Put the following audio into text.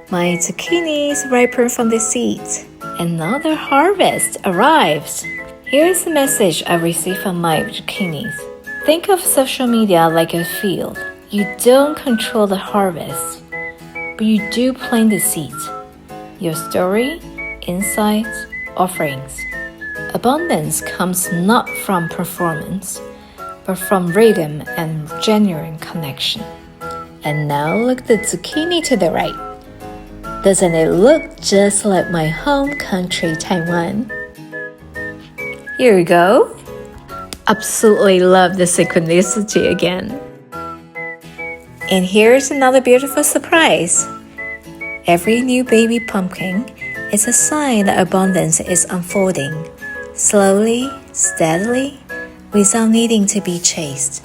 My zucchinis ripen from the seeds. Another harvest arrives. Here's a message I received from my zucchinis. Think of social media like a field. You don't control the harvest, but you do plant the seeds. Your story, insights, offerings. Abundance comes not from performance, but from rhythm and genuine connection. And now look at the zucchini to the right. Doesn't it look just like my home country, Taiwan? Here we go. Absolutely love the synchronicity again. And here's another beautiful surprise. Every new baby pumpkin is a sign that abundance is unfolding, slowly, steadily, without needing to be chased.